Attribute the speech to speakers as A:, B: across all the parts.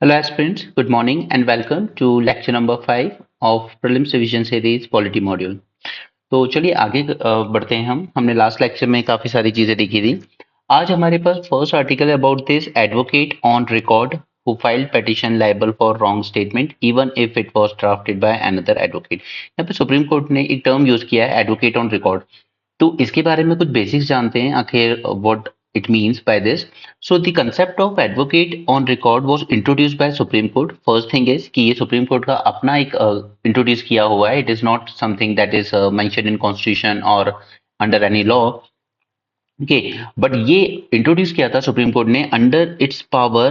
A: Hello aspirants, good morning and welcome to lecture number 5 of Prelims Revision Series Polity Module। तो चलिए आगे बढ़ते हैं हमने लास्ट लेक्चर में काफी सारी चीजें देखी थी। आज हमारे पास फर्स्ट आर्टिकल है about this advocate on record who filed petition liable for wrong statement even if it was drafted by another advocate। यहाँ पे सुप्रीम कोर्ट ने एक टर्म यूज किया है एडवोकेट ऑन रिकॉर्ड। तो इसके बारे में कुछ बेसिक्स जानते हैं आखिर what it means by this. So the concept of advocate on record was introduced by Supreme Court. First thing is कि ये Supreme Court का अपना एक introduce किया हुआ है. It is not something that is mentioned in constitution or under any law. Okay, but ये introduce किया था Supreme Court ने under its power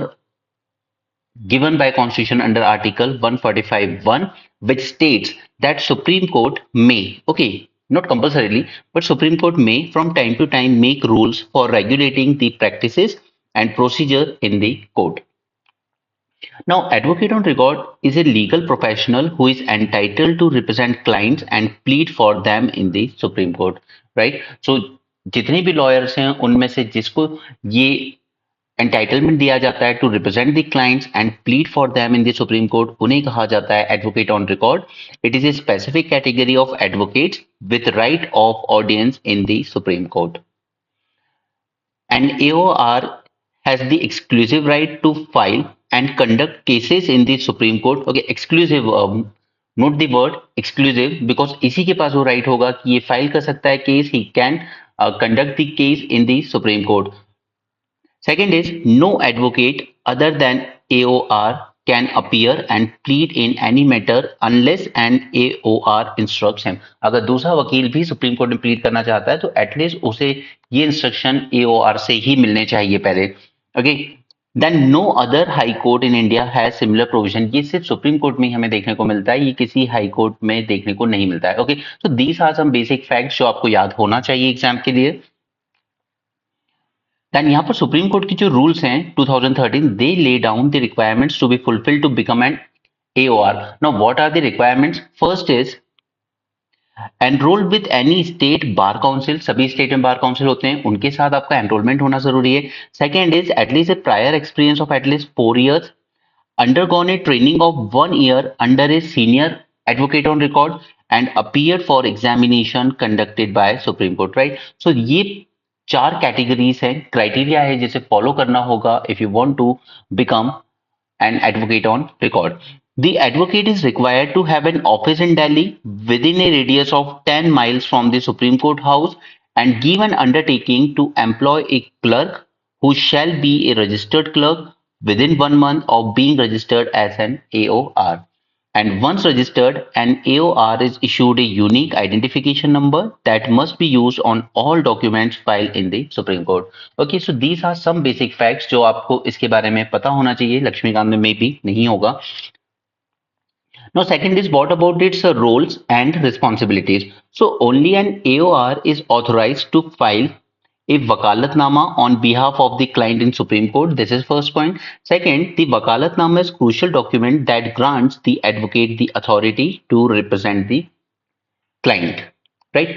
A: given by constitution under article 145(1), which states that Supreme Court may, okay, not compulsorily, but Supreme Court may from time to time make rules for regulating the practices and procedure in the court. Now, advocate on record is a legal professional who is entitled to represent clients and plead for them in the Supreme Court, right? So जितने भी lawyers हैं उनमें से जिसको ये entitlement दिया जाता है to represent the clients and plead for them in the Supreme Court, उन्हें कहा जाता है advocate on record. It is a specific category of advocates with right of audience in the Supreme Court. And AOR has the exclusive right to file and conduct cases in the Supreme Court. Okay, exclusive, note the word exclusive because इसी के पास वो right होगा कि ये file कर सकता है case, he can conduct the case in the Supreme Court. Second is no advocate other than AOR can appear and plead in any matter unless an AOR instructs him। अगर दूसरा वकील भी सुप्रीम कोर्ट में plead करना चाहता है तो at least उसे ये इंस्ट्रक्शन AOR से ही मिलने चाहिए पहले। Okay, then no other high court in India has similar provision. ये सिर्फ सुप्रीम कोर्ट में ही हमें देखने को मिलता है, ये किसी हाई कोर्ट में देखने को नहीं मिलता है। Okay, so these are some basic facts जो आपको याद होना चाहिए एग्जाम के लिए। देन यहाँ पर सुप्रीम कोर्ट की जो रूल्स हैं 2013, they lay down the requirements to be fulfilled to become an AOR। Now what are the requirements? First is enrol with any state bar council, सभी स्टेट में bar council होते हैं, उनके साथ आपका एनरोलमेंट होना जरूरी है। Second is at least A prior experience of at least 4 years, undergone a training of 1 year under a senior advocate on record and appeared for examination conducted by Supreme Court, right? So ये 4 categories हैं, criteria है जिसे follow करना होगा if you want to become an advocate on record. The advocate is required to have an office in Delhi within a radius of 10 miles from the Supreme Court House and give an undertaking to employ a clerk who shall be a registered clerk within 1 month of being registered as an AOR. And once registered, an AOR is issued a unique identification number that must be used on all documents filed in the Supreme Court. Okay, so these are some basic facts जो आपको इसके बारे में पता होना चाहिए। लक्ष्मीकांत में मे भी नहीं होगा। Now, second is what about its roles and responsibilities? So, only an AOR is authorized to file a wakalatnama on behalf of the client in Supreme Court. This is first point. Second, the wakalatnama is crucial document that grants the advocate the authority to represent the client, right?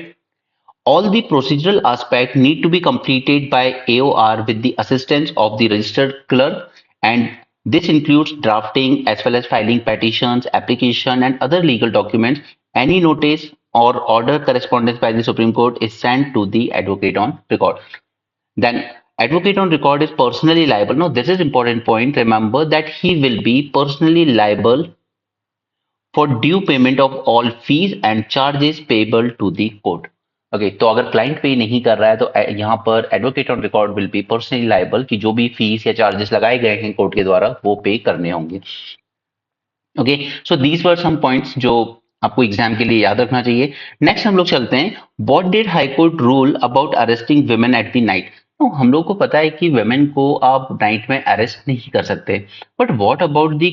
A: All the procedural aspects need to be completed by AOR with the assistance of the registered clerk, and this includes drafting as well as filing petitions, application, and other legal documents. Any notice or order correspondence by the Supreme Court is sent to the advocate on record. Then advocate on record is personally liable. Now this is important point. Remember that he will be personally liable for due payment of all fees and charges payable to the court. Okay, तो अगर client पे नहीं कर रहा है तो यहाँ पर advocate on record will be personally liable कि जो भी फीस या चार्जेस लगाए गए हैं कोर्ट के द्वारा वो पे करने होंगे। Okay, so these were some points जो आपको एग्जाम के लिए याद रखना चाहिए। नेक्स्ट हम लोग चलते हैं, what did high court rule about arresting women at the night. तो हम लोग को पता है कि वुमेन को आप नाइट में अरेस्ट नहीं कर सकते, but what about the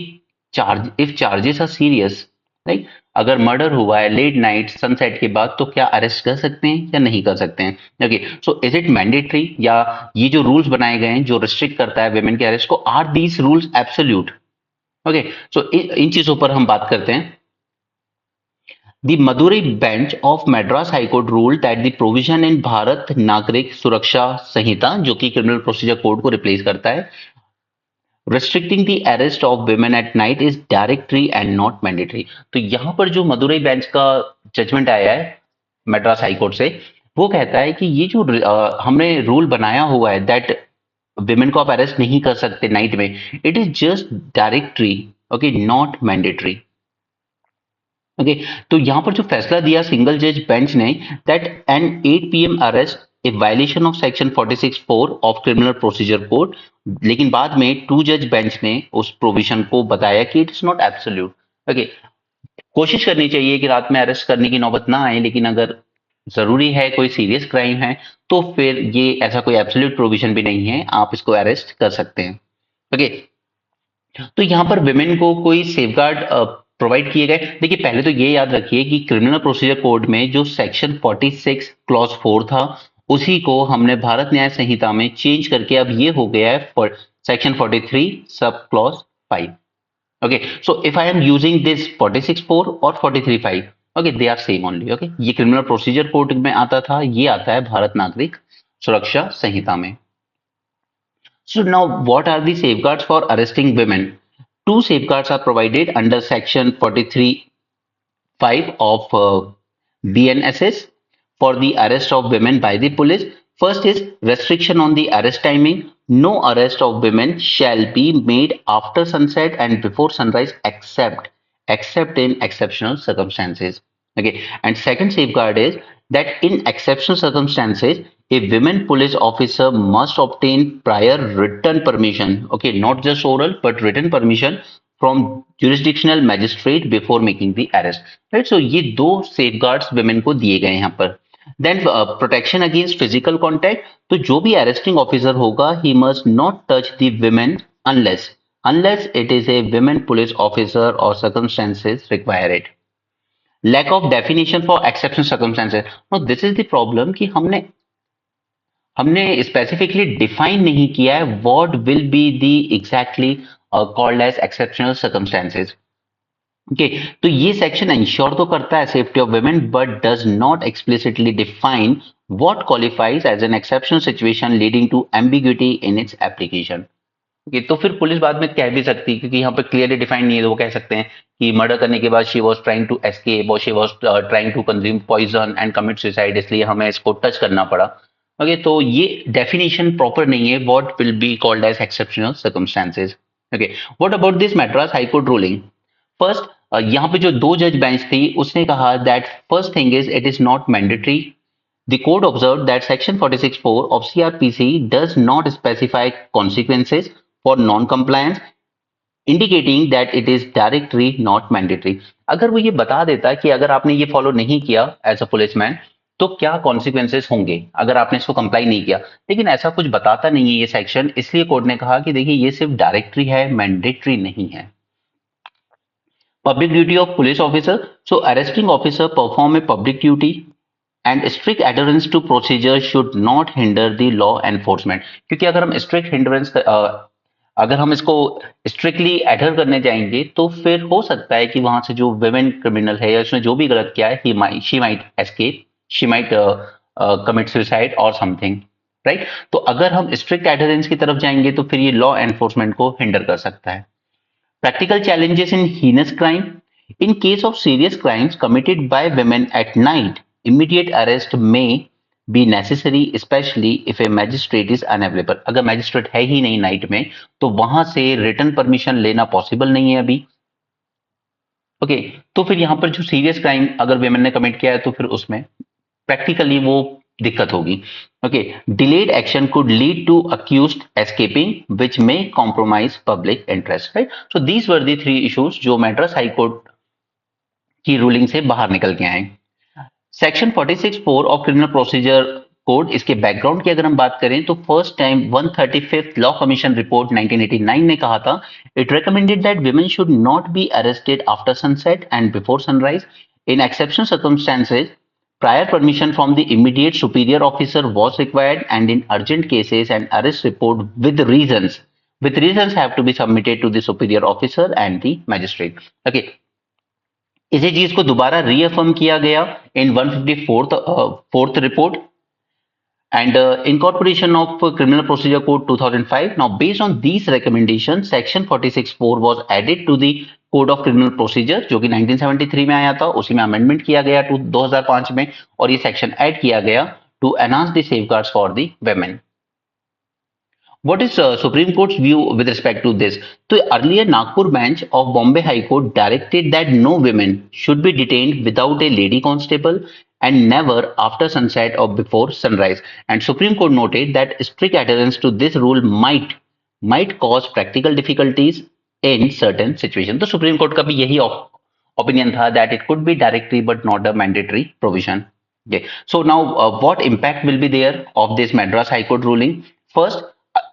A: charge if charges are serious, right? अगर मर्डर हुआ है लेट नाइट सनसेट के बाद तो क्या अरेस्ट कर सकते हैं या नहीं कर सकते हैं? Okay, so is it mandatory, या ये जो रूल्स बनाए गए हैं जो रिस्ट्रिक्ट करता है वुमेन के अरेस्ट को, are these rules absolute? Okay, so इन चीजों पर हम बात करते हैं। The Madurai bench of Madras High Court ruled that the provision in Bharat नागरिक सुरक्षा संहिता, जो कि क्रिमिनल प्रोसीजर कोड को रिप्लेस करता है, restricting the arrest of women at night is directory and not mandatory. तो यहाँ पर जो मदुरई बेंच का जजमेंट आया है मद्रास हाई कोर्ट से, वो कहता है कि ये जो हमने रूल बनाया हुआ है दैट विमेन को आप अरेस्ट नहीं कर सकते नाइट में, it is just directory, okay, not mandatory. Okay, तो यहां पर जो फैसला दिया सिंगल जज बेंच ने that an 8 PM arrest a violation of section 46(4) of criminal procedure code, लेकिन बाद में टू जज बेंच ने उस प्रोविजन को बताया कि it is not absolute. Okay, कोशिश करनी चाहिए कि रात में अरेस्ट करने की नौबत ना आए, लेकिन अगर जरूरी है, कोई सीरियस क्राइम है, तो फिर ये ऐसा कोई एब्सोल्यूट प्रोविजन भी नहीं है, आप इसको अरेस्ट कर सकते हैं। ओके, तो यहाँ पर विमेन को कोई सेफगार्ड प्रोवाइड किए गए। देखिए, पहले तो ये याद रखिए कि क्रिमिनल प्रोसीजर कोड में जो सेक्शन 46 क्लॉज 4 था, उसी को हमने भारत न्याय संहिता में चेंज करके अब ये हो गया है section 43 sub clause 5। Okay, so if I am using this 46(4) और 43(5), okay, they are same only. Okay, ये क्रिमिनल प्रोसीजर कोड में आता था, ये आता है भारत नागरिक सुरक्षा संहिता में। So now, what are the safeguards for arresting women? Two safeguards are provided under section 43(5) of BNSS for the arrest of women by the police. First is restriction on the arrest timing. No arrest of women shall be made after sunset and before sunrise except in exceptional circumstances. Okay, and second safeguard is that in exceptional circumstances, a women police officer must obtain prior written permission, okay, not just oral but written permission from jurisdictional magistrate before making the arrest, right? So ये दो safeguards women को दिए गए हैं यहाँ पर। Then protection against physical contact, तो जो भी arresting officer होगा, he must not touch the women unless it is a women police officer or circumstances require it. Lack of definition for exceptional circumstances. Now this is the problem कि हमने specifically define नहीं किया है what will be the exactly called as exceptional circumstances. Okay, तो ये section ensure तो करता है safety of women but does not explicitly define what qualifies as an exceptional situation leading to ambiguity in its application. Okay, तो फिर police बाद में कह भी सकती है, क्योंकि यहाँ पे क्लियरली डिफाइन नहीं है, तो वो कह सकते हैं कि मर्डर करने के बाद she was trying to escape और she was trying to consume poison and commit suicide, इसलिए हमें इसको टच करना पड़ा। ओके, तो ये डेफिनेशन प्रॉपर नहीं है what will be called as exceptional circumstances. Okay, what about this Madras High Court ruling? First, यहाँ पे जो दो जज बेंच थी उसने कहा that first thing is it is not mandatory. The court observed that section 46(4) of CRPC does not specify consequences for non-compliance, indicating that it is directory, not mandatory. अगर वो ये बता देता कि अगर आपने ये फॉलो नहीं किया एज अ पुलिसमैन तो क्या कॉन्सिक्वेंसेस होंगे अगर आपने इसको कंप्लाई नहीं किया, लेकिन ऐसा कुछ बताता नहीं है ये सेक्शन, इसलिए कोर्ट ने कहा कि देखिए ये सिर्फ डायरेक्टरी है, मैंडेटरी नहीं है। Public duty of police officer. So arresting officer perform a public duty and strict adherence to procedure should not hinder the law enforcement. क्योंकि अगर हम strict hindrance अगर हम इसको स्ट्रिक्टली एडर करने जाएंगे तो फिर हो सकता है कि वहां से जो विमेन क्रिमिनल है या उसने जो भी गलत किया है she might escape, she might commit suicide और समथिंग, राइट? तो अगर हम स्ट्रिक्ट एडरेंस की तरफ जाएंगे तो फिर ये लॉ एनफोर्समेंट को हिंडर कर सकता है। Practical challenges in heinous crime. In case of serious crimes committed by women at night, immediate arrest may be necessary, especially if a magistrate is unavailable. अगर मैजिस्ट्रेट है ही नहीं नाइट में तो वहां से रिटर्न परमिशन लेना पॉसिबल नहीं है अभी। ओके, तो फिर यहाँ पर जो सीरियस क्राइम अगर वेमेन ने कमिट किया है तो फिर उसमें प्रैक्टिकली वो दिक्कत होगी। Okay, delayed action could lead to accused escaping which may compromise public interest, right? So these were the three issues जो मद्रास हाई कोर्ट की रूलिंग से बाहर निकल के आए। Section 46(4) of criminal procedure code, इसके बैकग्राउंड की अगर हम बात करें तो first time 135th law commission report 1989 ने कहा था it recommended that women should not be arrested after sunset and before sunrise in exceptional circumstances. Prior permission from the immediate superior officer was required, and in urgent cases, an arrest report with reasons have to be submitted to the superior officer and the magistrate. Okay, इसी चीज को दोबारा reaffirm किया गया इन 154th fourth report and incorporation of Criminal Procedure Code 2005. Now, based on these recommendations, Section 46(4) was added to the Code of Criminal Procedure, जो कि 1973 में आया था, उसी में अमेंडमेंट किया गया 2005 में, और ये सेक्शन ऐड किया गया to enhance the safeguards for the women. What is Supreme Court's view with respect to this? So earlier Nagpur bench of Bombay High Court directed that no women should be detained without a lady constable and never after sunset or before sunrise. And Supreme Court noted that strict adherence to this rule might cause practical difficulties in certain situations. तो Supreme Court का भी यही opinion था that it could be directory but not a mandatory provision. Okay. So now what impact will be there of this Madras High Court ruling? First,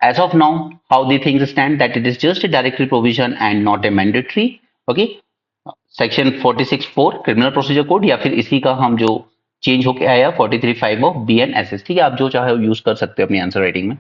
A: as of now, how the things stand, that it is just a directory provision and not a mandatory. Okay. Section 46(4) criminal procedure code या फिर इसी का हम जो change होके आया 43(5) of BNSS. ठीक है, आप जो चाहे यूज कर सकते हो अपनी आंसर राइटिंग में.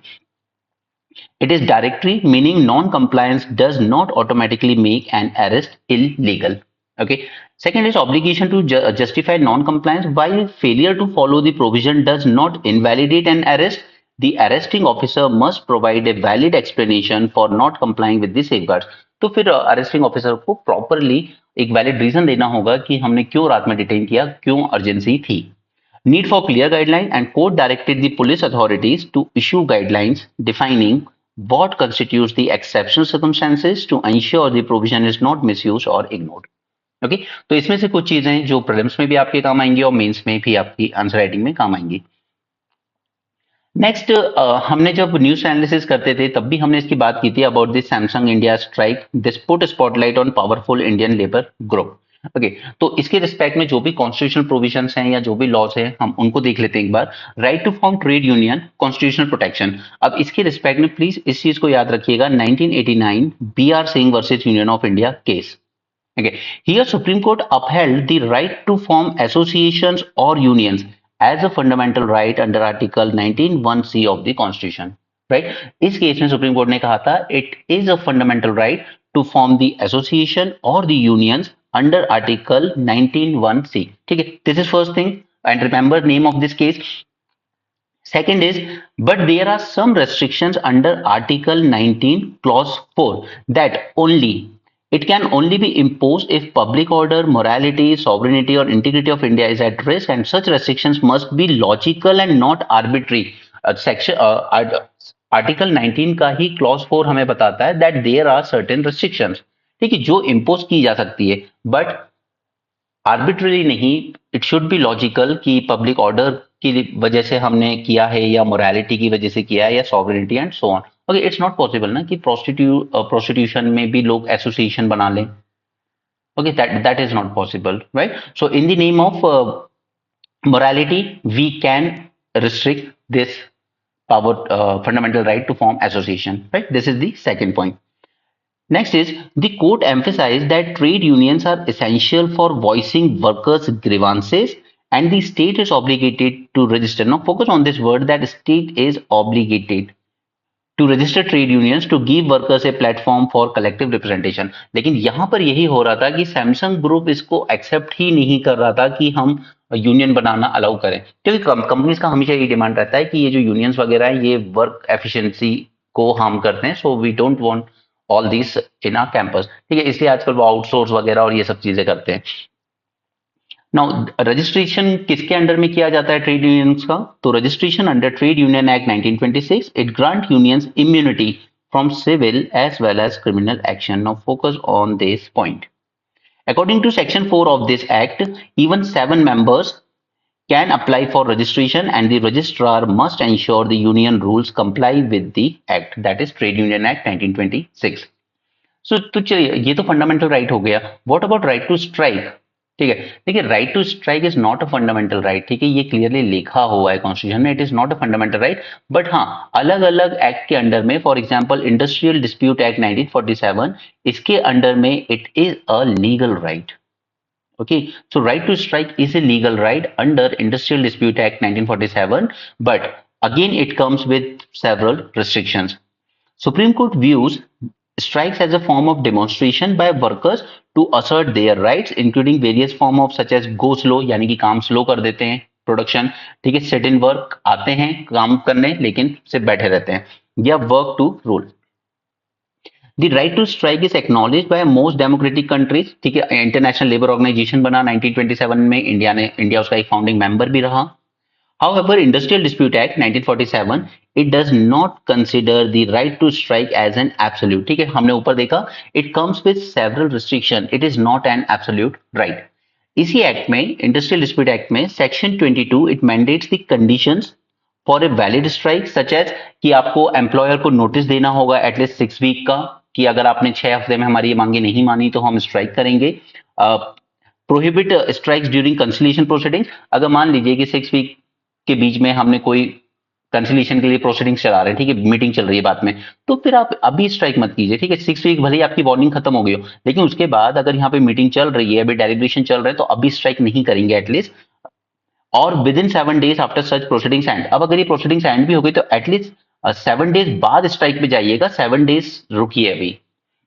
A: It is directory, meaning non-compliance does not automatically make an arrest illegal. Okay. Second is obligation to justify non-compliance. While failure to follow the provision does not invalidate an arrest, the arresting officer must provide a valid explanation for not complying with the safeguards. तो फिर arresting officer को properly एक valid reason देना होगा कि हमने क्यों रात में डिटेन किया, क्यों अर्जेंसी थी. Need for clear guidelines, and court directed the police authorities to issue guidelines defining what constitutes the exceptional circumstances to ensure the provision is not misused or ignored. Okay, तो इसमें से कुछ चीजें जो prelims में भी आपके काम आएंगी और मेंस में भी आपकी आंसर राइटिंग में काम आएंगी. नेक्स्ट, हमने जब न्यूज एनालिसिस करते थे तब भी हमने इसकी बात की थी about this Samsung India strike. This put spotlight on powerful Indian labour group. Okay, तो इसके रिस्पेक्ट में जो भी कॉन्स्टिट्यूशनल प्रोविजंस हैं या जो भी लॉज हैं हम उनको देख लेते हैं एक बार. Right to form trade union, constitutional protection. अब इसके रिस्पेक्ट में प्लीज इस चीज को याद रखिएगा, 1989 BR Singh versus union of India case. Okay. Here, Supreme Court upheld the right to form associations or unions as a fundamental right under Article 19(1)(c) of the Constitution. Right? इस case में Supreme court ने कहा था it is a fundamental right to form the association or the unions under Article 19(1)(c). ठीक है? This is first thing, and remember name of this case. Second is, but there are some restrictions under Article 19 Clause 4 that it can only be imposed if public order, morality, sovereignty or integrity of India is at risk, and such restrictions must be logical and not arbitrary. Article 19 का ही Clause 4 हमें बताता है that there are certain restrictions, ठीक है, जो impose की जा सकती है, but arbitrarily नहीं. It should be logical कि public order की वजह से हमने किया है या morality की वजह से किया है या sovereignty and so on. Okay, it's not possible ना कि प्रोस्टिट्यूशन में भी लोग एसोसिएशन बना लें. Okay, that is not possible, right? So in the name of morality we can restrict this power, fundamental right to form association, right? This is the second point. Next is, the court emphasized that trade unions are essential for voicing workers' grievances and the state is obligated to register. Now focus on this word, that state is obligated to register trade unions to give workers a platform for collective representation. लेकिन यहाँ पर यही हो रहा था कि Samsung group इसको accept ही नहीं कर रहा था कि हम यूनियन बनाना अलाउ करें, क्योंकि कंपनीज का हमेशा ये डिमांड रहता है कि ये जो यूनियंस वगैरह है ये वर्क एफिशिएंसी को हार्म करते हैं, so we don't want all this in our campus. ठीक है, इसलिए आजकल वो आउटसोर्स वगैरह और ये सब चीजें करते हैं. नाउ रजिस्ट्रेशन किसके अंडर में किया जाता है ट्रेड यूनियंस का? तो registration under trade union act 1926, it grant unions immunity from civil as well as criminal action. Now focus on this point. According to Section 4 of this Act, even 7 members can apply for registration and the registrar must ensure the union rules comply with the Act, that is Trade Union Act 1926. So, तो चलिए ये तो fundamental right हो गया. What about right to strike? ठीक है, देखिए right to strike is not a fundamental right. ठीक है, ये क्लियरली लिखा हुआ है कॉन्स्टिट्यूशन में, it is not a fundamental right. But हाँ, अलग अलग एक्ट के अंडर में, for example industrial dispute act 1947, इसके अंडर में it is a legal right. Okay, so right to strike is a legal right under Industrial Dispute Act 1947, but again it comes with several restrictions. Supreme Court views strikes as a form of demonstration by workers to assert their rights, including various form of such as go slow, यानी कि काम slow कर देते हैं, production, ठीक है, set in work, आते हैं काम करने लेकिन सिर्फ बैठे रहते हैं, या work to rule. The right to strike is acknowledged by most democratic countries, ठीक है, इंटरनेशनल लेबर ऑर्गेनाइजेशन बना 1927 में, इंडिया उसका एक फाउंडिंग मेंबर भी रहा। However, Industrial Dispute Act 1947 it does not consider the right to strike as an absolute. ठीक है, हमने ऊपर देखा it comes with several restriction. It is not an absolute right. इसी एक्ट में, इंडस्ट्रियल डिस्प्यूट एक्ट में, section 22 it mandates the conditions for a valid strike, such as कि आपको एम्प्लॉयर को नोटिस देना होगा एटलीस्ट 6 वीक का, कि अगर आपने 6 हफ्ते में हमारी ये मांगे नहीं मानी तो हम स्ट्राइक करेंगे। Prohibit strikes during conciliation proceedings, अगर मान लीजिए कि 6 वीक के बीच में हमने कोई कंसिलिएशन के लिए प्रोसीडिंग्स चला रहे हैं, ठीक है, मीटिंग चल रही है बाद में, तो फिर आप अभी स्ट्राइक मत कीजिए, ठीक है। 6 वीक भले ही आपकी वार्निंग खत्म हो गई हो, लेकिन उसके बाद अगर यहाँ पे मीटिंग चल रही है, अभी डेलिब्रेशन चल रहे हैं, तो अभी स्ट्राइक नहीं करेंगे एटलीस्ट, और with in 7 days after such proceedings and. अब अगर ये प्रोसीडिंग्स एंड भी हो गई तो एटलीस्ट 7 डेज बाद स्ट्राइक पे जाइएगा, 7 डेज रुकिए अभी।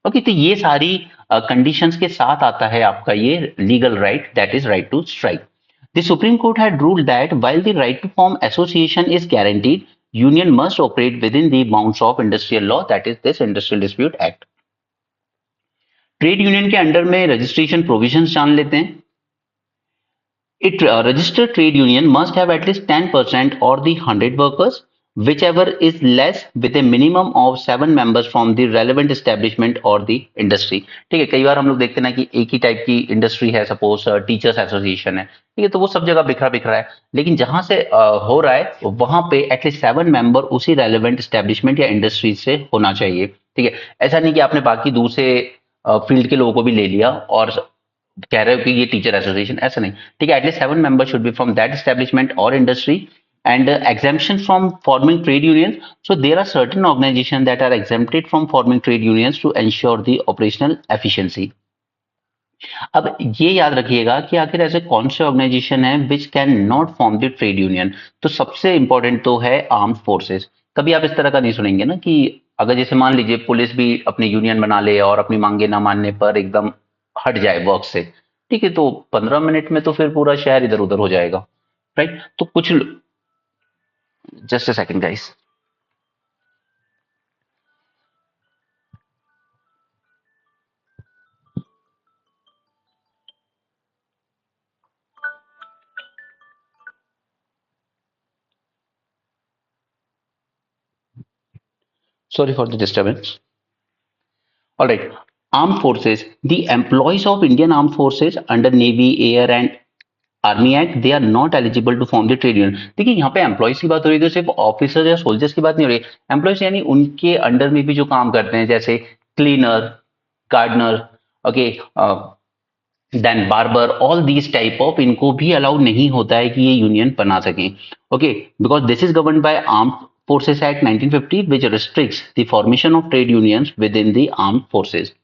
A: ओके, तो ये सारी कंडीशंस के साथ आता है आपका ये legal right, that is right to strike. The Supreme Court had ruled that while the right to form association is guaranteed, union must operate within the bounds of industrial law, that is this Industrial Dispute Act. Trade union के under में registration provisions जान लेते हैं। It registered trade union must have at least 10% or the 100 workers, whichever is less, with a minimum of 7 members from the relevant establishment or the industry. ठीक है, कई बार हम लोग देखते हैं ना कि एक ही टाइप की इंडस्ट्री है, सपोज टीचर्स एसोसिएशन है, ठीक है, तो वो सब जगह बिखरा बिखरा है, लेकिन जहां से हो रहा है वहां पे एटलीस्ट 7 मेंबर उसी रेलिवेंट स्टैब्लिशमेंट या इंडस्ट्री से होना चाहिए, ठीक है। ऐसा नहीं कि आपने बाकी दूसरे फील्ड के लोगों को भी ले लिया और कह रहे हो कि ये टीचर एसोसिएशन, ऐसा नहीं, ठीक है। At least 7 member should be from that establishment और industry, and exemption from forming trade unions. So there are certain organizations that are exempted from forming trade unions to ensure the operational efficiency. अब ये याद रखिएगा कि आखिर ऐसे कौन से ऑर्गेनाइजेशन है which can not form the trade union. तो सबसे इंपॉर्टेंट तो है आर्म्ड फोर्सेस। कभी आप इस तरह का नहीं सुनेंगे ना कि अगर जैसे मान लीजिए पुलिस भी अपनी यूनियन बना ले और अपनी मांगे ना मानने पर एकदम हट जाए वर्क से, ठीक है, तो 15 मिनट में तो फिर पूरा शहर इधर उधर हो जाएगा, राइट। तो कुछ, just a second guys, sorry for the disturbance. All right, armed forces, the employees of Indian armed forces under Navy, Air and army act, they are not eligible to form the trade union. देखिए यहाँ पे employees की बात हो रही है, तो सिर्फ ऑफिसर या सोल्जर्स की बात नहीं हो रही, एम्प्लॉयज यानी उनके अंडर में भी जो काम करते हैं, जैसे cleaner, gardener, okay, then barber, all these type of, इनको भी अलाउ नहीं होता है कि ये यूनियन बना सकें, okay, because this is govern by armed forces act 1950 which restricts the formation of trade unions within the armed forces.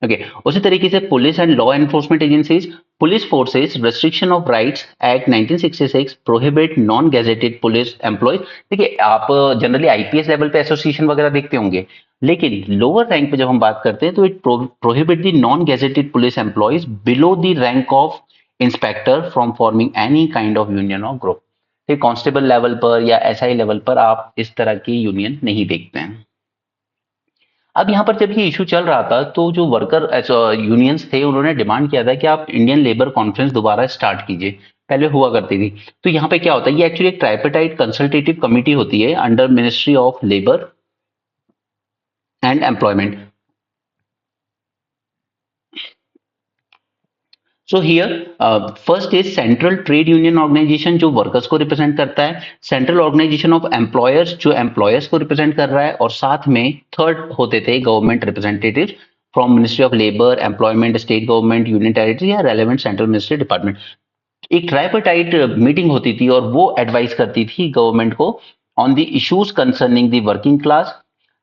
A: Okay, उसी तरीके से police and law enforcement agencies, police forces restriction of rights act 1966 prohibit non gazetted police employees. देखिए आप generally IPS level पे association वगैरह देखते होंगे, लेकिन लोअर रैंक पे जब हम बात करते हैं तो it prohibit the non gazetted police employees below the rank of inspector from forming any kind of union और ग्रुप। कांस्टेबल लेवल पर या एसआई लेवल पर आप इस तरह की यूनियन नहीं देखते हैं। अब यहाँ पर जब ये इशू चल रहा था तो जो वर्कर यूनियंस थे उन्होंने डिमांड किया था कि आप इंडियन लेबर कॉन्फ्रेंस दोबारा स्टार्ट कीजिए, पहले हुआ करती थी। तो यहाँ पे क्या होता है, ये एक्चुअली एक ट्राइपेटाइट कंसल्टेटिव कमिटी होती है under ministry of labour and employment. So here first is central trade union organisation जो वर्कर्स को रिप्रेजेंट करता है, सेंट्रल ऑर्गेनाइजेशन ऑफ एम्प्लॉयर्स जो एम्प्लॉयर्स को रिप्रेजेंट कर रहा है, और साथ में थर्ड होते थे government representative from ministry of labour, employment, state government, union territory या रेलेवेंट सेंट्रल मिनिस्ट्री डिपार्टमेंट। एक ट्राइपार्टाइट मीटिंग होती थी और वो एडवाइस करती थी गवर्नमेंट को on the issues concerning the working class.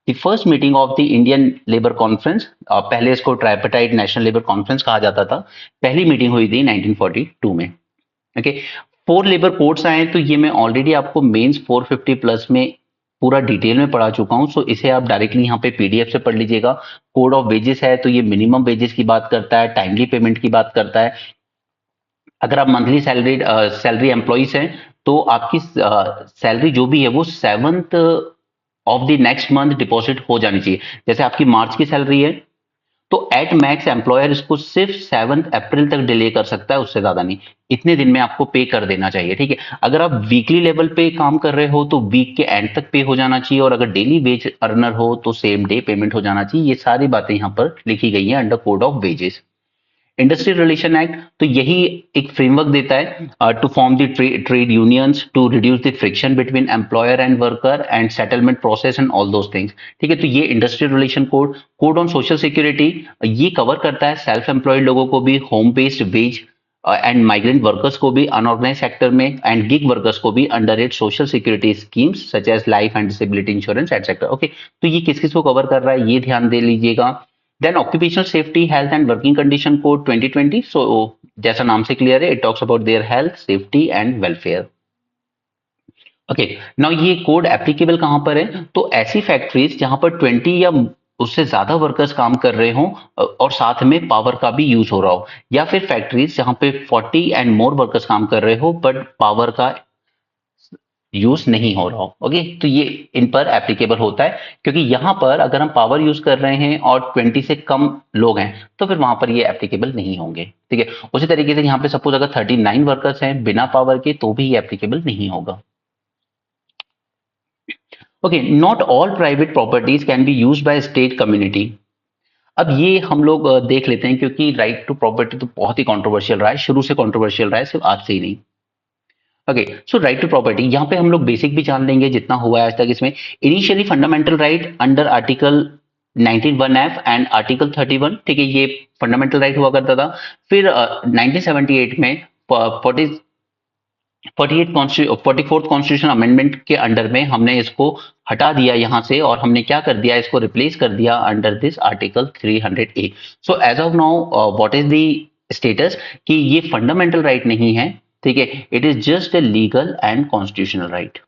A: The first meeting of the Indian labour conference, पहले इसको ट्राइपार्टाइट नेशनल लेबर कॉन्फ्रेंस कहा जाता था, पहली मीटिंग हुई थी 1942 में। ओके, 4 लेबर कोड्स आए, तो ये मैं ऑलरेडी आपको मेंस 450 प्लस में पूरा डिटेल में पढ़ा चुका हूं, सो इसे आप डायरेक्टली यहाँ पे पीडीएफ से पढ़ लीजिएगा। कोड ऑफ वेजेस है तो ये मिनिमम वेजेस की बात करता है, टाइमली पेमेंट की बात करता है। अगर आप मंथली सैलरी एम्प्लॉइज हैं तो आपकी सैलरी जो भी है वो 7th of the next month deposit हो जानी चाहिए। जैसे आपकी मार्च की सैलरी है तो एट मैक्स एम्प्लॉयर इसको सिर्फ 7 अप्रैल तक डिले कर सकता है, उससे ज्यादा नहीं। इतने दिन में आपको पे कर देना चाहिए, ठीक है। अगर आप वीकली लेवल पे काम कर रहे हो तो वीक के एंड तक पे हो जाना चाहिए, और अगर डेली वेज अर्नर हो तो सेम डे पेमेंट हो जाना चाहिए। ये सारी बातें यहाँ पर लिखी गई हैं under code of wages. Industrial relation act तो यही एक फ्रेमवर्क देता है to form the trade unions to reduce the friction between employer and worker and settlement process and all those things, ठीक है। तो ये industrial relation code, code on social security, ये कवर करता है सेल्फ एम्प्लॉयड लोगों को भी, home based wage and migrant workers को भी अनऑर्गेनाइज सेक्टर में, एंड गिग वर्कर्स को भी under it social security schemes such as life and disability insurance etcetera. Okay, तो ये किस किस को कवर कर रहा है ये ध्यान दे लीजिएगा। Then occupational safety health and working condition code 2020, so जैसा नाम से क्लियर है, it talks about their health safety and welfare. Okay, now ये कोड एप्लीकेबल कहां पर है, तो ऐसी फैक्ट्रीज जहां पर 20 या उससे ज्यादा वर्कर्स काम कर रहे हों और साथ में पावर का भी यूज हो रहा हो, या फिर फैक्ट्रीज जहां पे 40 एंड मोर वर्कर्स काम कर रहे हो बट पावर का यूज नहीं हो रहा हो। ओके, तो ये इन पर एप्लीकेबल होता है, क्योंकि यहां पर अगर हम पावर यूज कर रहे हैं और 20 से कम लोग हैं तो फिर वहां पर ये एप्लीकेबल नहीं होंगे, ठीक है। उसी तरीके से यहाँ पे सपोज अगर 39 वर्कर्स हैं बिना पावर के तो भी ये एप्लीकेबल नहीं होगा। Okay, not all private properties can be use by state community. अब ये हम लोग देख लेते हैं, क्योंकि राइट टू प्रॉपर्टी तो बहुत ही कंट्रोवर्शियल रहा है, शुरू से कंट्रोवर्शियल रहा है, सिर्फ आज से ही नहीं। Okay, so right to property यहाँ पे हम लोग बेसिक भी जान लेंगे जितना हुआ है आज तक इसमें। Initially fundamental right under article 19(1)(f and article 31, ठीक है, ये फंडामेंटल राइट हुआ करता था। फिर 1978 में 44th कॉन्स्टिट्यूशन अमेंडमेंट के अंडर में हमने इसको हटा दिया यहाँ से, और हमने क्या कर दिया, इसको रिप्लेस कर दिया under this article 300A। So as of now what is the status कि ये फंडामेंटल राइट नहीं है, ठीक है, it is just a legal and constitutional right,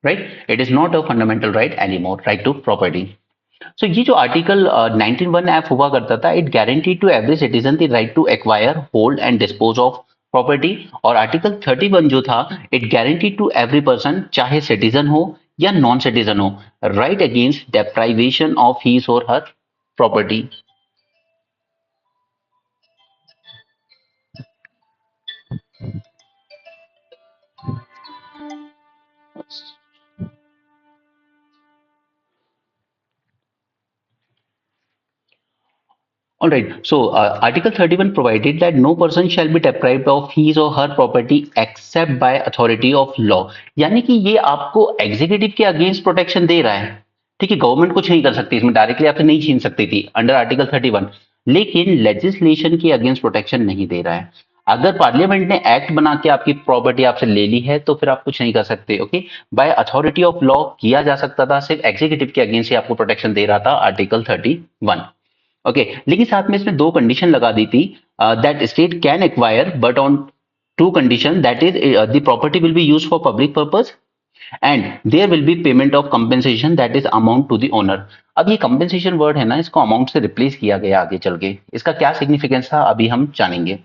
A: right, it is not a fundamental right any more, right to property. So ये जो article 19(1)(f हुआ करता था, it guarantee to every citizen the right to acquire, hold and dispose of property. और article 31 जो था, it guarantee to every person, चाहे citizen हो या नॉन सिटीजन हो, right against deprivation of his और her property. All right. So, Article 31 provided that no person shall be deprived of his or her property except by authority of law. यानी कि ये आपको executive के against protection दे रहा है, ठीक है। गवर्नमेंट कुछ नहीं कर सकती इसमें, डायरेक्टली आपसे नहीं छीन सकती थी अंडर आर्टिकल 31, लेकिन लेजिस्लेशन के अगेंस्ट प्रोटेक्शन नहीं दे रहा है। अगर पार्लियामेंट ने एक्ट बना के आपकी प्रॉपर्टी आपसे ले ली है तो फिर आप कुछ नहीं कर सकते। Okay, by authority of law किया जा सकता था, सिर्फ एग्जीक्यूटिव के अगेंस्ट ही आपको प्रोटेक्शन दे रहा था आर्टिकल 31। ओके, लेकिन साथ में इसमें दो कंडीशन लगा दी थी, that state can acquire but on two condition, that is the property will be use for public purpose and there will be payment of compensation that is amount to the owner. अब ये compensation word है ना, इसको amount से replace किया गया आगे चल के, इसका क्या सिग्निफिकेंस था अभी हम जानेंगे।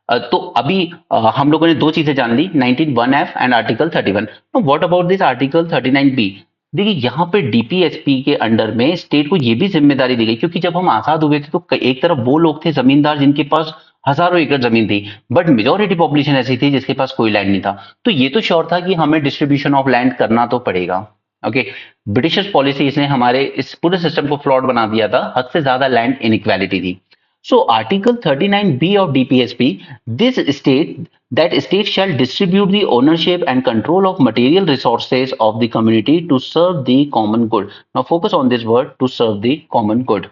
A: तो अभी हम लोगों ने दो चीजें जान ली, 19(1)(f and article 31। What about this article 39B? देखिए यहाँ पे डीपीएसपी के अंडर में स्टेट को ये भी जिम्मेदारी दी गई, क्योंकि जब हम आजाद हुए थे तो एक तरफ वो लोग थे जमींदार जिनके पास हजारों एकड़ जमीन थी, बट मेजोरिटी पॉपुलेशन ऐसी थी जिसके पास कोई लैंड नहीं था। तो ये तो श्योर था कि हमें डिस्ट्रीब्यूशन ऑफ लैंड करना तो पड़ेगा। ओके, ब्रिटिशर्स पॉलिसी इसने हमारे इस पूरे सिस्टम को फ्लॉड बना दिया था, हद से ज्यादा लैंड इनइक्वालिटी थी। So Article 39B of DPSP, this state that state shall distribute the ownership and control of material resources of the community to serve the common good. Now focus on this word, to serve the common good.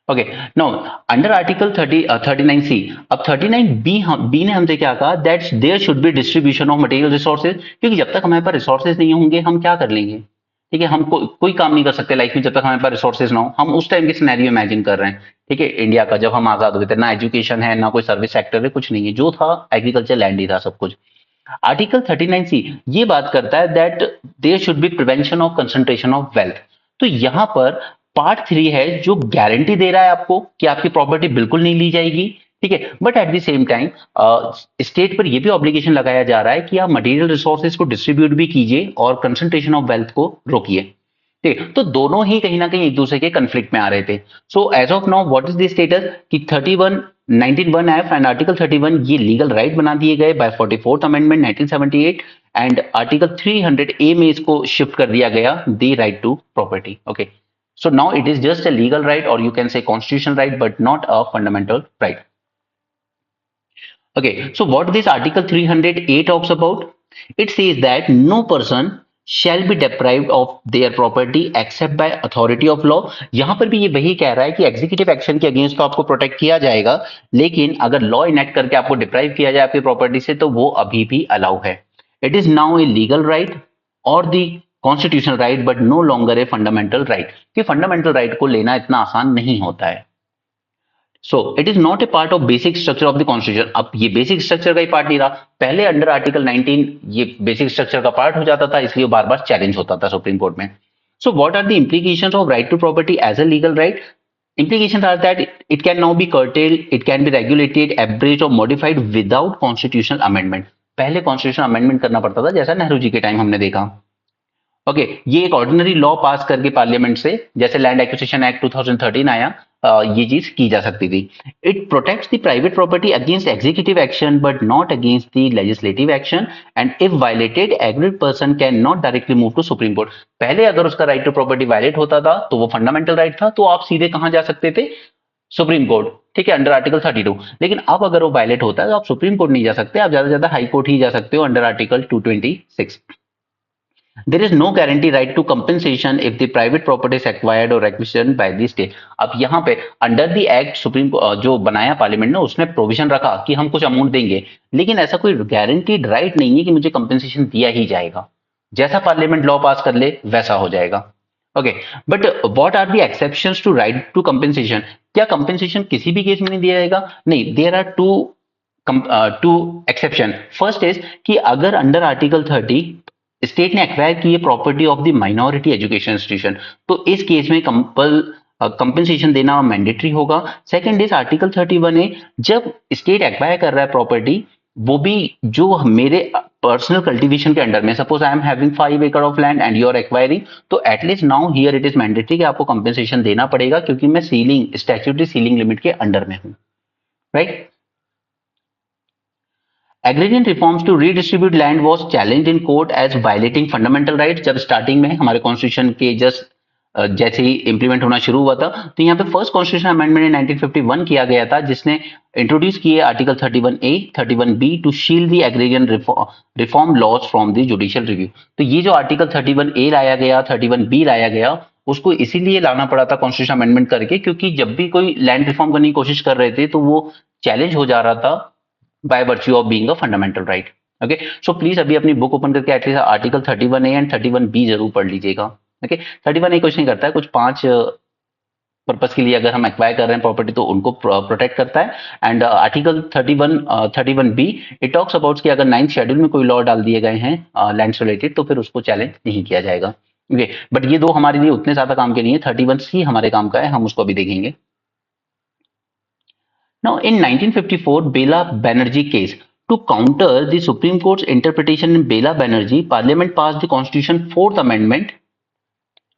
A: Okay, now under Article 39C, अब 39B B ने हमसे क्या कहा, that there should be distribution of material resources, क्योंकि जब तक हमारे पास resources नहीं होंगे हम क्या कर लेंगे, ठीक है। हम कोई काम नहीं कर सकते लाइफ में जब तक हमारे पास रिसोर्सेज ना हो। हम उस टाइम के सिनेरियो इमेजिन कर रहे हैं, ठीक है, इंडिया का, जब हम आजाद हुए थे, ना एजुकेशन है ना कोई सर्विस सेक्टर है, कुछ नहीं है, जो था एग्रीकल्चर लैंड ही था सब कुछ। आर्टिकल 39C ये बात करता है that there should be prevention of concentration of wealth. तो यहाँ पर पार्ट 3 है जो गारंटी दे रहा है आपको कि आपकी प्रॉपर्टी बिल्कुल नहीं ली जाएगी, ठीक है, but at the same time state पर यह भी ऑब्लिगेशन लगाया जा रहा है कि आप मटेरियल रिसोर्सेज को डिस्ट्रीब्यूट भी कीजिए और कंसंट्रेशन ऑफ वेल्थ को रोकिए, ठीक है। तो दोनों ही कहीं ना कहीं एक दूसरे के कंफ्लिक्ट में आ रहे थे। So as of now what is the status कि 31 19(1)(f एंड आर्टिकल 31 ये लीगल राइट बना दिए गए bye 44th amendment 1978 and article 300A में इसको शिफ्ट कर दिया गया the right to property. Okay, so now it is just a legal right or you can say constitutional right but not a fundamental right. Okay, so what this article 300A talks about, it says that no person shall be deprived of their property except by authority of law। यहां पर भी ये वही कह रहा है कि executive action के अगेंस्ट तो आपको प्रोटेक्ट किया जाएगा, लेकिन अगर लॉ इनेक्ट करके आपको डिप्राइव किया जाए आपकी प्रॉपर्टी से तो वो अभी भी अलाउ है। It is now a legal right और the constitutional right but no longer a fundamental right, कि फंडामेंटल राइट को लेना इतना आसान नहीं होता है। So it is not a part of basic structure of the constitution. अब ये बेसिक स्ट्रक्चर का ही पार्ट नहीं रहा, पहले अंडर आर्टिकल 19 ये बेसिक स्ट्रक्चर का पार्ट हो जाता था, इसलिए बार बार चैलेंज होता था सुप्रीम कोर्ट में। So what are the implications of right to property as a legal right? Implications are that it can now be curtailed, it can be regulated, abridged or modified without constitutional amendment। पहले constitution amendment करना पड़ता था, जैसा नेहरू जी के time हमने देखा। Okay, ये एक ऑर्डिनरी लॉ पास करके पार्लियामेंट से, जैसे लैंड एक्विजिशन एक्ट 2013 आया, ये चीज की जा सकती थी। It protects the private property against executive action but not against the legislative action and if violated aggrieved person can not directly move to Supreme Court. पहले अगर उसका राइट टू प्रॉपर्टी वायलेट होता था तो वो फंडामेंटल राइट था, तो आप सीधे कहां जा सकते थे? सुप्रीम कोर्ट, ठीक है, अंडर आर्टिकल 32। लेकिन अब अगर वो वायलेट होता है तो आप सुप्रीम कोर्ट नहीं जा सकते, आप ज्यादा से ज्यादा हाई कोर्ट ही जा सकते हो under article 226। There is no guarantee right to compensation if the private property is acquired or acquisition by the state। अब यहाँ पे अंडर द एक्ट सुप्रीम जो बनाया पार्लियामेंट ने उसने प्रोविजन रखा कि हम कुछ अमाउंट देंगे, लेकिन ऐसा कोई गारंटीड राइट नहीं है कि मुझे कंपेंसेशन दिया ही जाएगा, जैसा पार्लियामेंट लॉ पास कर ले वैसा हो जाएगा। Okay, but what are the exceptions to right to compensation? क्या कंपेंसेशन किसी भी केस में नहीं दिया जाएगा? नहीं, there are two exception. First is कि अगर अंडर आर्टिकल 30 स्टेट ने एक्वायर की है property of the minority education institution, तो इस केस में कंपेंसेशन देना मैंडेटरी होगा। सेकंड इज आर्टिकल 31A, जब स्टेट एक्वायर कर रहा है प्रॉपर्टी, वो भी जो मेरे पर्सनल कल्टीवेशन के अंडर में, सपोज आई एम हैविंग 5 एकड़ of land and you are acquiring, तो at least now here it is mandatory कि आपको कंपेंसेशन देना पड़ेगा क्योंकि मैं सीलिंग स्टैट्यूटरी सीलिंग लिमिट के अंडर में हूं, right. Agrarian reforms to redistribute land was challenged in court as violating fundamental rights। जब स्टार्टिंग में हमारे कॉन्स्टिट्यूशन के जस्ट जैसे ही इंप्लीमेंट होना शुरू हुआ था, तो यहाँ पे फर्स्ट कॉन्स्टिट्यूशन अमेंडमेंट 1951 किया गया था, जिसने इंट्रोड्यूस किए article 31A 31B to shield the agrarian reform laws from the judicial review. तो ये जो आर्टिकल 31A लाया गया, 31B लाया गया, उसको इसीलिए लाना पड़ा था कॉन्स्टिट्यूशन अमेंडमेंट करके, क्योंकि जब भी कोई लैंड रिफॉर्म करने की कोशिश कर रहे थे तो वो चैलेंज हो जा रहा था by virtue of being a fundamental right। okay, so please अभी अपनी बुक ओपन करके at least article 31A and 31B जरूर पढ़ लीजिएगा। okay, 31A कुछ नहीं करता है, कुछ 5 पर्पस के लिए अगर हम एक्वायर कर रहे हैं प्रॉपर्टी तो उनको प्रोटेक्ट करता है। And article 31B it talks about कि अगर 9th शेड्यूल में कोई लॉ डाल दिए गए हैं लैंड रिलेटेड तो फिर उसको चैलेंज नहीं किया जाएगा। ओके, बट ये दो हमारे लिए उतने ज्यादा काम के नहीं है, 31C हमारे काम का है, हम उसको अभी देखेंगे। Now, in 1954 Bela Banerjee case, to counter the Supreme Court's interpretation in Bela Banerjee, Parliament passed the Constitution 4th Amendment।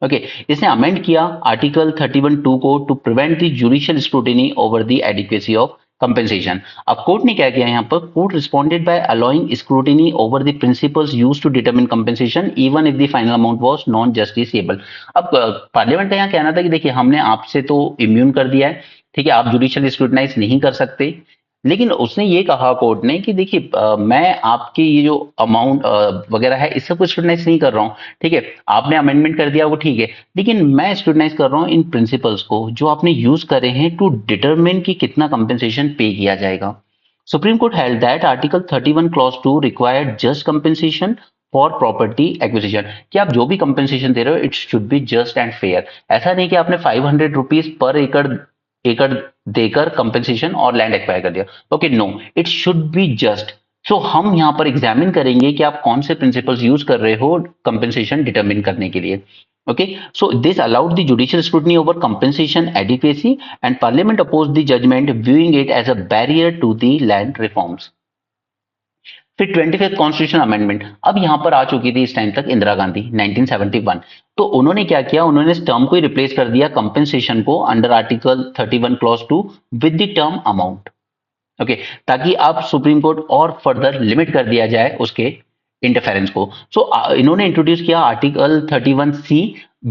A: Okay, इसने अमेंड किया आर्टिकल 31(2) को to prevent the judicial scrutiny over the adequacy of compensation. अब court ने क्या किया यहाँ पर? Court responded by allowing scrutiny over the principles used to determine compensation even if the final amount was non justiciable. अब parliament का यहाँ कहना था कि देखिए हमने आपसे तो इम्यून कर दिया है, ठीक है, आप जुडिशियल स्क्रूटनाइज नहीं कर सकते, लेकिन उसने ये कहा कोर्ट ने कि देखिए मैं आपके ये जो अमाउंट वगैरह है इससे कुछ स्क्रूटनाइज नहीं कर रहा हूँ, ठीक है, आपने अमेंडमेंट कर दिया वो ठीक है, लेकिन मैं स्क्रूटनाइज कर रहा हूँ इन प्रिंसिपल्स को जो आपने यूज करे हैं टू डिटरमिन कि कितना कंपेंसेशन पे किया जाएगा। Supreme court held that article 31 clause 2 required just compensation for property acquisition, कि आप जो भी कंपेंसेशन दे रहे हो it should be just and fair. ऐसा नहीं कि आपने 500 रुपीज पर एकड़ देकर कंपेंसेशन और लैंड एक्वायर कर दिया। Okay, no, it should be just. So हम यहाँ पर एग्जामिन करेंगे कि आप कौन से प्रिंसिपल्स यूज कर रहे हो कंपेंसेशन डिटरमिन करने के लिए. Okay, so this allowed the judicial scrutiny over compensation adequacy and parliament opposed the judgment viewing it as a barrier to the land reforms. फिर 25th कॉन्स्टिट्यूशन अमेंडमेंट. अब यहां पर आ चुकी थी इस टाइम तक इंदिरा गांधी 1971. तो उन्होंने क्या किया, उन्होंने इस टर्म को ही रिप्लेस कर दिया कंपेंसेशन को under article 31 clause 2 with the term amount. Okay, ताकि अब सुप्रीम कोर्ट और फर्दर लिमिट कर दिया जाए उसके इंटरफेरेंस को. सो इन्होंने इंट्रोड्यूस किया आर्टिकल 31C,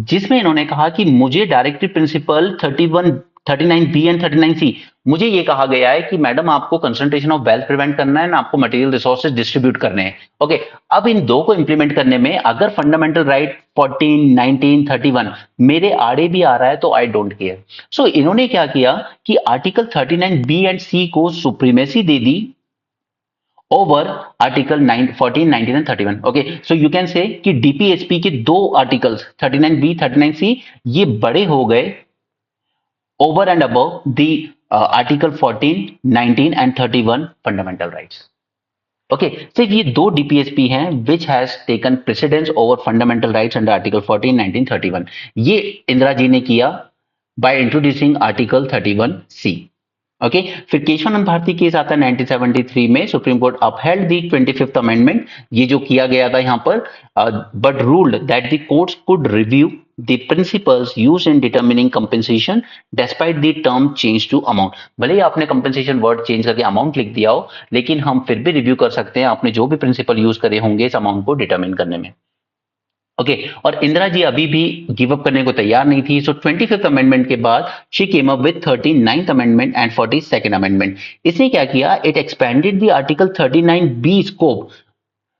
A: जिसमें इन्होंने कहा कि मुझे directive principle 39B and 39C, मुझे ये कहा गया है कि मैडम आपको कंसंट्रेशन ऑफ वेल्थ प्रिवेंट करना है ना, आपको मटेरियल रिसोर्सेज डिस्ट्रीब्यूट करने हैं. ओके, अब इन दो को इंप्लीमेंट करने में अगर फंडामेंटल राइट 14, 19, 31 मेरे आड़े भी आ रहा है तो आई डोंट केयर. सो इन्होंने क्या किया कि आर्टिकल 39B एंड C को supremacy they the over article 14, 19 and 31. Okay, so you can say कि डीपीएसपी के दो आर्टिकल्स 39B, 39C ये बड़े हो गए over and above the article 14, 19 and 31 fundamental rights. Okay, सिर्फ ये दो डीपीएसपी हैं which has taken precedence over fundamental rights under article 14, 19, 31. ये इंदिरा जी ने किया by introducing article 31C. Okay, फिर केशवानंद भारती केस आता है 1973 में. Supreme Court upheld the 25th amendment, ये जो किया गया था यहां पर, but ruled that the courts could review the principles used in determining compensation despite the term change to amount. भले ही आपने कंपेंसेशन वर्ड चेंज करके अमाउंट लिख दिया हो, लेकिन हम फिर भी रिव्यू कर सकते हैं आपने जो भी प्रिंसिपल यूज करे होंगे इस अमाउंट को डिटरमिन करने में. ओके, और इंदिरा जी अभी भी गिव अप करने को तैयार नहीं थी. सो 25th अमेंडमेंट के बाद she came up with 39th amendment and 42nd amendment. इसने क्या किया, it expanded the article 39B scope.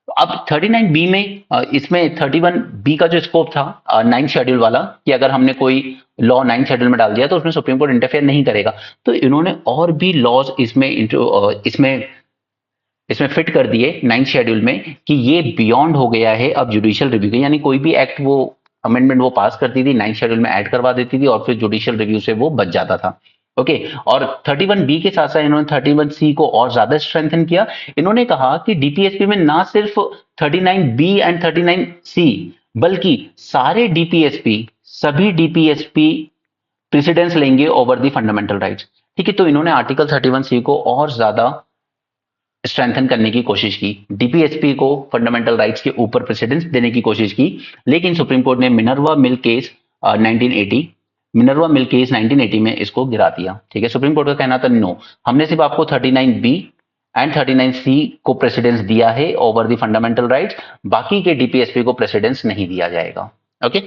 A: अब 39B में इसमें 31B का जो स्कोप था 9th शेड्यूल वाला, कि अगर हमने कोई लॉ 9th शेड्यूल में डाल दिया तो उसमें सुप्रीम कोर्ट इंटरफेयर नहीं करेगा. तो इन्होंने और भी लॉज इसमें फिट कर दिए 9th शेड्यूल में कि ये बियॉन्ड हो गया है अब जुडिशियल रिव्यू के. यानी कोई भी एक्ट वो अमेंडमेंट वो पास करती थी 9th शेड्यूल में ऐड करवा देती थी और फिर जुडिशियल रिव्यू से वो बच जाता था. ओके, और 31B के साथ साथ इन्होंने 31C को और ज्यादा स्ट्रेंथन किया. इन्होंने कहा कि डीपीएसपी में ना सिर्फ 39B एंड 39C बल्कि सारे डीपीएसपी, सभी डीपीएसपी प्रेसिडेंस लेंगे ओवर द फंडामेंटल राइट्स. ठीक है, तो इन्होंने आर्टिकल 31C को और ज्यादा स्ट्रेंथन करने की कोशिश की, डीपीएसपी को फंडामेंटल राइट्स के ऊपर प्रेसिडेंस देने की कोशिश की. लेकिन सुप्रीम कोर्ट ने मिनर्वा मिल केस 1980 में इसको गिरा दिया. ठीक है, सुप्रीम कोर्ट का कहना था नो, हमने सिर्फ आपको 39B एंड 39C को प्रेसिडेंस दिया है ओवर द फंडामेंटल राइट्स, बाकी के डीपीएसपी को प्रेसिडेंस नहीं दिया जाएगा. ओके,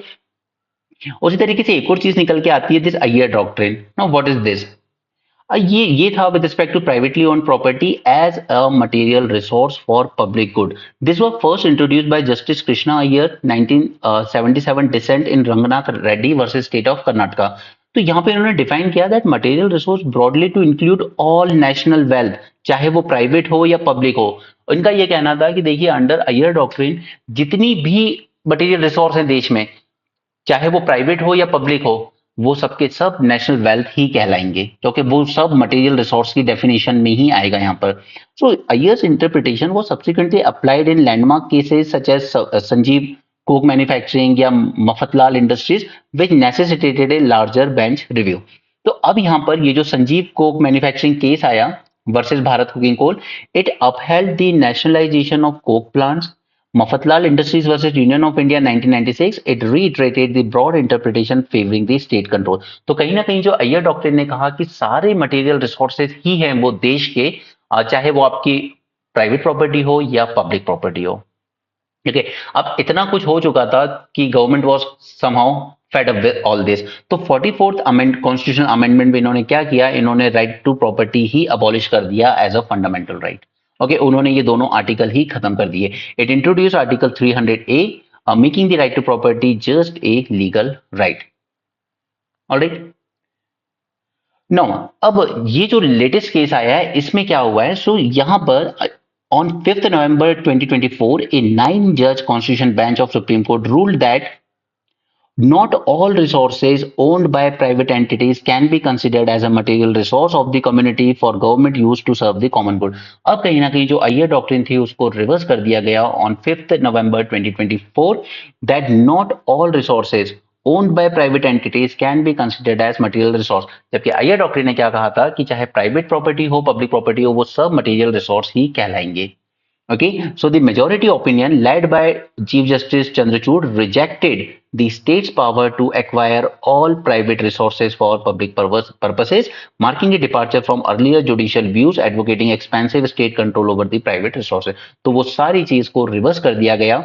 A: उसी तरीके से एक और चीज निकल के आती है, this Iyer doctrine. Now what is this? ये था with respect to privately owned property as a material resource for public good. This was first introduced by justice Krishna Iyer 1977 dissent in Ranganath Reddy versus state of Karnataka. तो यहाँ पे इन्होंने डिफाइन किया that material resource broadly to include all national wealth, चाहे वो private हो या public हो. इनका ये कहना था कि देखिए अंडर अय्यर डॉक्ट्रिन जितनी भी मटेरियल रिसोर्स है देश में, चाहे वो प्राइवेट हो या पब्लिक हो, वो सबके सब नेशनल वेल्थ ही कहलाएंगे, क्योंकि वो सब मटेरियल रिसोर्स की डेफिनेशन में ही आएगा यहाँ पर. सो अयर्स इंटरप्रिटेशन वो subsequently applied in landmark cases such as Sanjeev Coke Manufacturing या Mafatlal Industries which necessitated a larger bench review. तो अब यहाँ पर ये जो संजीव कोक मैन्युफैक्चरिंग केस आया versus Bharat Cooking Coal, it upheld the nationalisation of coke plants. Mafatlal Industries versus Union of India 1996, it reiterated the broad interpretation favoring the state control. तो कहीं ना कहीं जो अय्यर डॉक्ट्रिन ने कहा कि सारे मटेरियल रिसोर्सेज ही हैं वो देश के, चाहे वो आपकी प्राइवेट प्रॉपर्टी हो या पब्लिक प्रॉपर्टी हो. ठीक है, अब इतना कुछ हो चुका था कि government was somehow fed up with all this. तो 44th कॉन्स्टिट्यूशन अमेंडमेंट में इन्होंने क्या किया, इन्होंने राइट टू प्रॉपर्टी ही अबॉलिश कर दिया as a fundamental right. Okay, उन्होंने ये दोनों आर्टिकल ही खत्म कर दिए. It introduce article 300A making the right to property just a legal right. Alright, now अब ये जो लेटेस्ट केस आया है इसमें क्या हुआ है, सो यहां पर on 5th November 2024 a 9 judge constitution bench of Supreme Court ruled that Not all resources owned by private entities can be considered as a material resource of the community for government use to serve the common good. अब कहीं ना कहीं जो Iyer doctrine थी उसको reverse कर दिया गया on 5th November 2024 that not all resources owned by private entities can be considered as material resource. जबकि अय्यर डॉक्ट्रिन ने क्या कहा था कि चाहे प्राइवेट प्रॉपर्टी हो पब्लिक प्रॉपर्टी हो वो सब मटेरियल रिसोर्स ही कहलाएंगे. Okay, so the majority opinion led by Chief Justice Chandrachud rejected the state's power to acquire all private resources for public purposes, marking a departure from earlier judicial views advocating expansive state control over the private resources. तो वो सारी चीज को reverse कर दिया गया.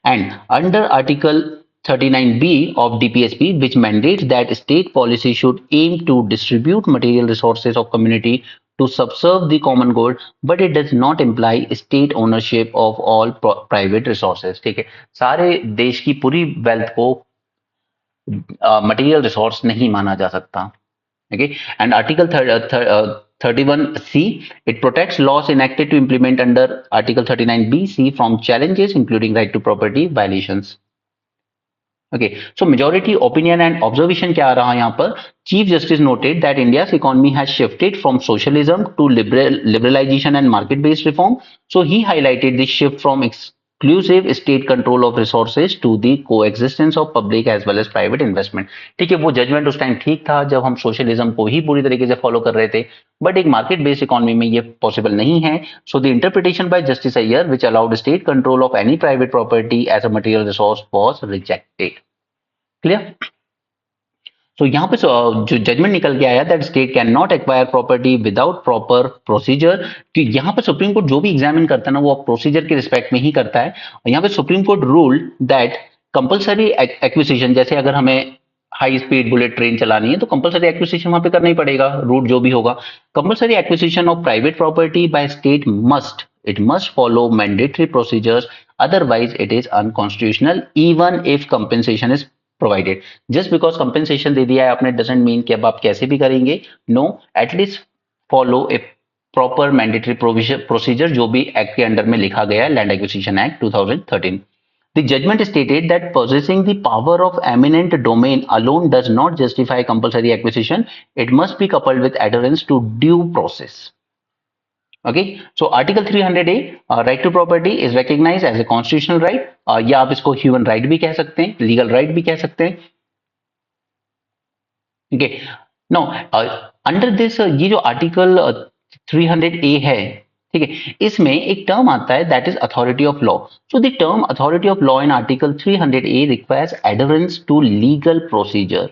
A: And under Article 39B of DPSP, which mandates that state policy should aim to distribute material resources of community to subserve the common good, but it does not imply state ownership of all private resources. ठीक है, सारे देश की पूरी wealth को material resource नहीं माना जा सकता. Okay, and Article 31C, it protects laws enacted to implement under Article 39BC from challenges including right to property violations. Okay, so majority opinion and observation क्या आ रहा है यहाँ पर? Chief Justice noted that India's economy has shifted from socialism to liberalization and market-based reform. So he highlighted the shift from exclusive state control of resources to the coexistence of public as well as private investment. ठीक है, वो judgement उस time ठीक था जब हम socialism को ही पूरी तरीके से फॉलो कर रहे थे, बट एक मार्केट बेस्ड इकोनॉमी में ये पॉसिबल नहीं है. So the interpretation by justice Iyer which allowed state control of any private property as a material resource was rejected. Clear? तो यहाँ पे जो जजमेंट निकल के आया that state can not acquire property without proper procedure. कि यहाँ पे सुप्रीम कोर्ट जो भी एग्जामिन करता है ना वो प्रोसीजर के रिस्पेक्ट में ही करता है. और यहाँ पे supreme court rule that compulsory acquisition, जैसे अगर हमें हाई स्पीड बुलेट ट्रेन चलानी है तो कंपलसरी एक्विजिशन वहां पे करना ही पड़ेगा, रूट जो भी होगा. Compulsory acquisition of private property by state must follow mandatory procedures, otherwise it is unconstitutional even if compensation is provided. Just because compensation दे दिया है आपने डजंट मीन कि अब आप कैसे भी करेंगे. नो, एटलीस्ट फॉलो ए प्रॉपर मैंडेटरी प्रोसीजर जो भी एक्ट के अंडर में लिखा गया है, land acquisition act 2013. The judgment stated that possessing the power of eminent domain alone does not justify compulsory acquisition. It must be coupled with adherence to due process. Okay, so Article 300A, right to property is recognized as a constitutional right. या आप इसको human right भी कह सकते हैं, legal right भी कह सकते हैं. Okay, now under this ये जो Article 300A है, ठीक है, इसमें एक टर्म आता है that is authority of law. So the term authority of law in article 300A requires adherence to legal procedure.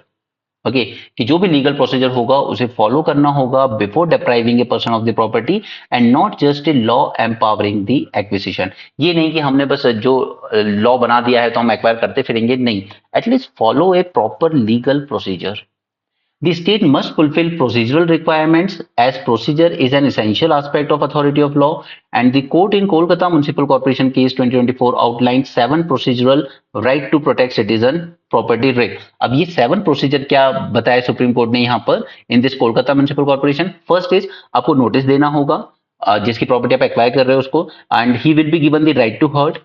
A: Okay, कि जो भी लीगल प्रोसीजर होगा उसे फॉलो करना होगा before depriving a person of the property and not just a law empowering the acquisition. ये नहीं कि हमने बस जो लॉ बना दिया है तो हम एक्वायर करते फिरेंगे, नहीं. At least follow A proper legal procedure. The state must fulfill procedural requirements as procedure is an essential aspect of authority of law, and the court in Kolkata Municipal Corporation case 2024 outlined 7 procedural right to protect citizen property right. अब ये 7 procedure क्या बताया supreme court ने यहाँ पर in this Kolkata municipal corporation. First is आपको notice देना होगा जिसकी प्रॉपर्टी आप एक्वायर कर रहे हो उसको, and he will be given the right to heard.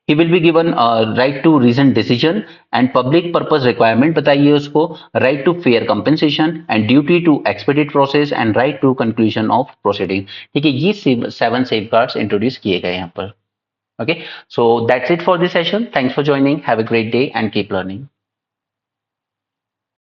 A: He will be given right to reasoned decision and public purpose requirement बताइए उसको, right to fair compensation and duty to expedite process and right to conclusion of proceeding. ठीक है, ये 7 safeguards introduce किए गए यहाँ पर. Okay, so that's it for this session. Thanks for joining. Have a great day and keep learning.